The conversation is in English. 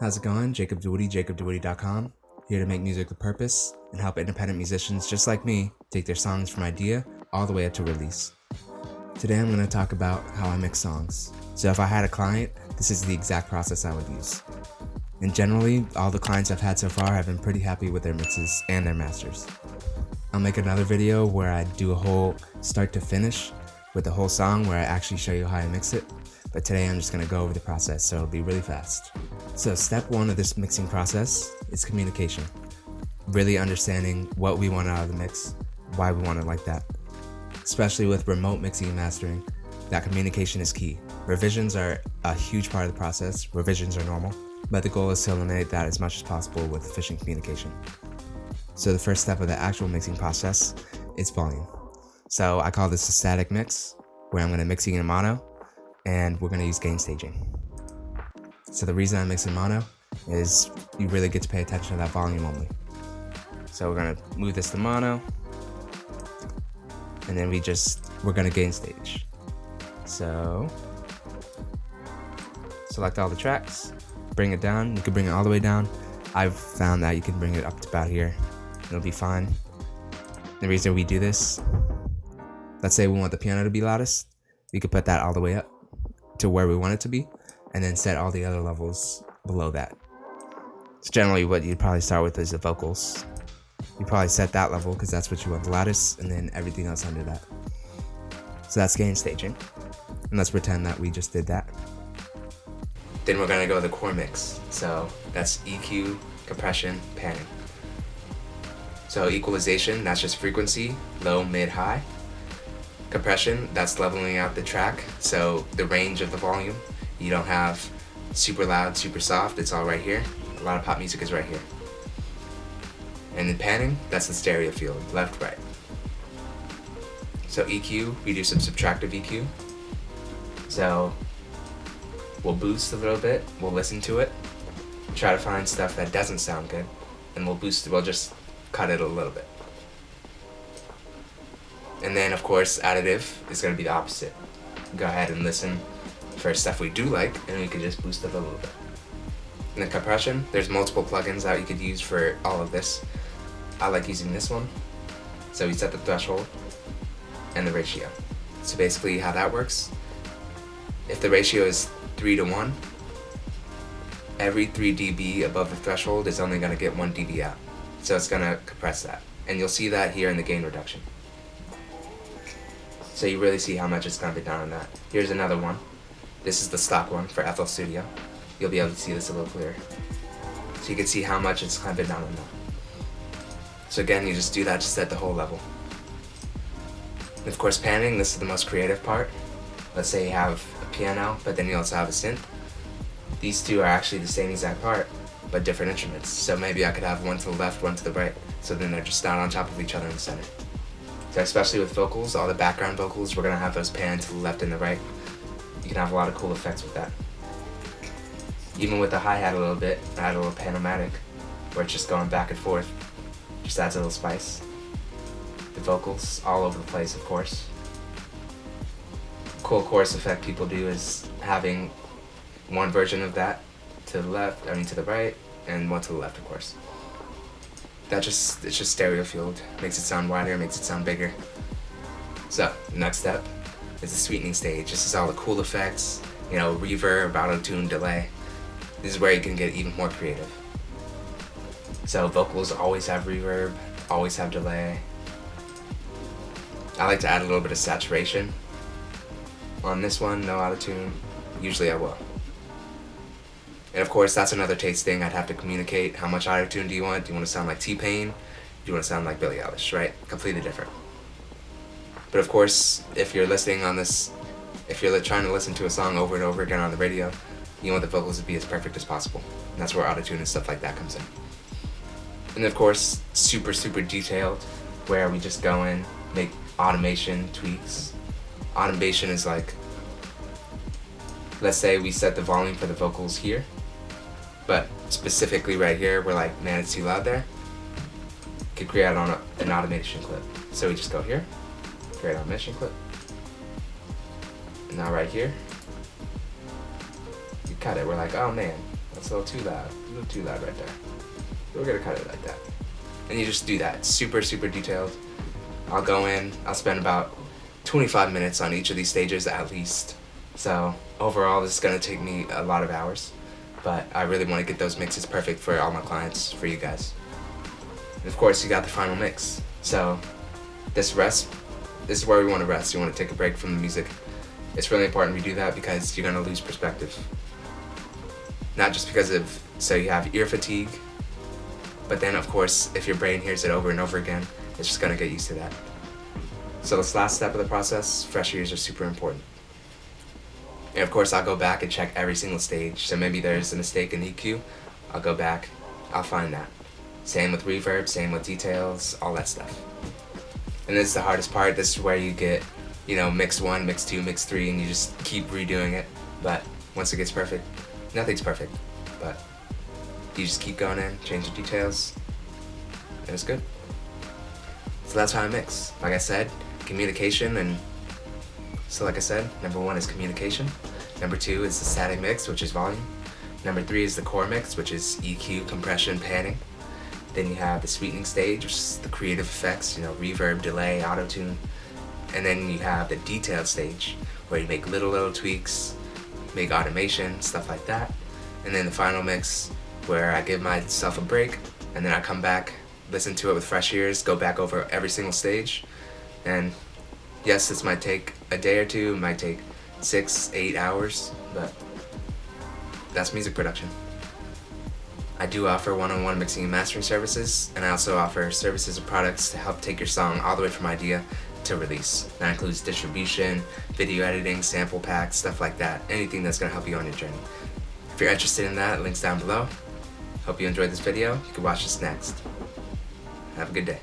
How's it going? Jacob Dewitty, jacobdewitty.com, here to make music with purpose and help independent musicians just like me take their songs from idea all the way up to release. Today I'm going to talk about how I mix songs. So if I had a client, this is the exact process I would use. And generally, all the clients I've had so far have been pretty happy with their mixes and their masters. I'll make another video where I do a whole start to finish with the whole song where I actually show you how I mix it. But today I'm just going to go over the process, so it'll be really fast. So step one of this mixing process is communication. Really understanding what we want out of the mix, why we want it like that. Especially with remote mixing and mastering, that communication is key. Revisions are a huge part of the process. Revisions are normal, but the goal is to eliminate that as much as possible with efficient communication. So the first step of the actual mixing process is volume. So I call this a static mix, where I'm going to mix in mono, and we're going to use gain staging. So the reason I mix in mono is you really get to pay attention to that volume only. So we're going to move this to mono, and then we're going to gain stage. So select all the tracks, bring it down. You can bring it all the way down. I've found that you can bring it up to about here. It'll be fine. The reason we do this, let's say we want the piano to be loudest, we could put that all the way up to where we want it to be, and then set all the other levels below that. So generally what you'd probably start with is the vocals. You probably set that level because that's what you want the loudest, and then everything else under that. So that's gain staging. And let's pretend that we just did that. Then we're gonna go to the core mix. So that's EQ, compression, panning. So equalization, that's just frequency, low, mid, high. Compression, that's leveling out the track, so the range of the volume. You don't have super loud, super soft, it's all right here. A lot of pop music is right here. And then panning, that's the stereo field, left, right. So EQ, we do some subtractive EQ. So we'll boost a little bit, we'll listen to it, try to find stuff that doesn't sound good, and we'll just cut it a little bit. And then of course additive is going to be the opposite. Go ahead and listen for stuff we do like, and we could just boost it a little bit. And the compression, there's multiple plugins that you could use for all of this. I like using this one. So we set the threshold and the ratio. So basically how that works, if the ratio is 3:1, every 3 dB above the threshold is only going to get 1 dB out. So it's going to compress that. And you'll see that here in the gain reduction. So you really see how much it's going to be down on that. Here's another one. This is the stock one for FL Studio. You'll be able to see this a little clearer. So you can see how much it's kind of down on that. So again, you just do that to set the whole level. And of course panning, this is the most creative part. Let's say you have a piano, but then you also have a synth. These two are actually the same exact part, but different instruments. So maybe I could have one to the left, one to the right, so then they're just down on top of each other in the center. So especially with vocals, all the background vocals, we're going to have those pan to the left and the right. You can have a lot of cool effects with that. Even with the hi-hat a little bit, add a little panomatic, where it's just going back and forth. Just adds a little spice. The vocals, all over the place, of course. Cool chorus effect people do is having one version of that to the left, to the right, and one to the left, of course. It's just stereo field. Makes it sound wider, makes it sound bigger. So, the next step is the sweetening stage. This is all the cool effects, reverb, auto-tune, delay. This is where you can get even more creative. So vocals always have reverb, always have delay. I like to add a little bit of saturation. On this one, no auto-tune. Usually I will. And of course, that's another taste thing. I'd have to communicate how much auto-tune do you want? Do you want to sound like T-Pain? Do you want to sound like Billie Eilish, right? Completely different. But of course, if you're listening on this, if you're trying to listen to a song over and over again on the radio, you want the vocals to be as perfect as possible. And that's where auto-tune and stuff like that comes in. And of course, super, super detailed, where we just go in, make automation tweaks. Automation is like, let's say we set the volume for the vocals here, but specifically right here, we're like, man, it's too loud there. Could create an automation clip. So we just go here, create an automation clip. And now right here, you cut it. We're like, oh man, That's a little too loud. A little too loud right there. We're gonna cut it like that. And you just do that. Super, super detailed. I'll go in, I'll spend about 25 minutes on each of these stages at least. So overall, this is gonna take me a lot of hours, but I really wanna get those mixes perfect for all my clients, for you guys. And of course, you got the final mix. So this is where we wanna rest. You wanna take a break from the music. It's really important we do that because you're gonna lose perspective. Not just because of, so you have ear fatigue, but then of course, if your brain hears it over and over again, it's just gonna get used to that. So this last step of the process, fresh ears are super important. And of course, I'll go back and check every single stage. So maybe there's a mistake in EQ, I'll go back, I'll find that. Same with reverb, same with details, all that stuff. And this is the hardest part. This is where you get, mix 1, mix 2, mix 3, and you just keep redoing it. But once it gets perfect, nothing's perfect, but you just keep going in, change the details, and it's good. So that's how I mix. Like I said, communication, and so like I said, number 1 is communication. Number 2 is the static mix, which is volume. Number 3 is the core mix, which is EQ, compression, panning. Then you have the sweetening stage, which is the creative effects, reverb, delay, auto-tune. And then you have the detailed stage, where you make little tweaks, make automation, stuff like that. And then the final mix, where I give myself a break, and then I come back, listen to it with fresh ears, go back over every single stage. And yes, this might take a day or two, it might take 6-8 hours, but that's music production. I do offer one-on-one mixing and mastering services, and I also offer services and products to help take your song all the way from idea to release. That includes distribution, video editing, sample packs, stuff like that. Anything that's gonna help you on your journey. If you're interested in that, links down below. Hope you enjoyed this video. You can watch this next. Have a good day.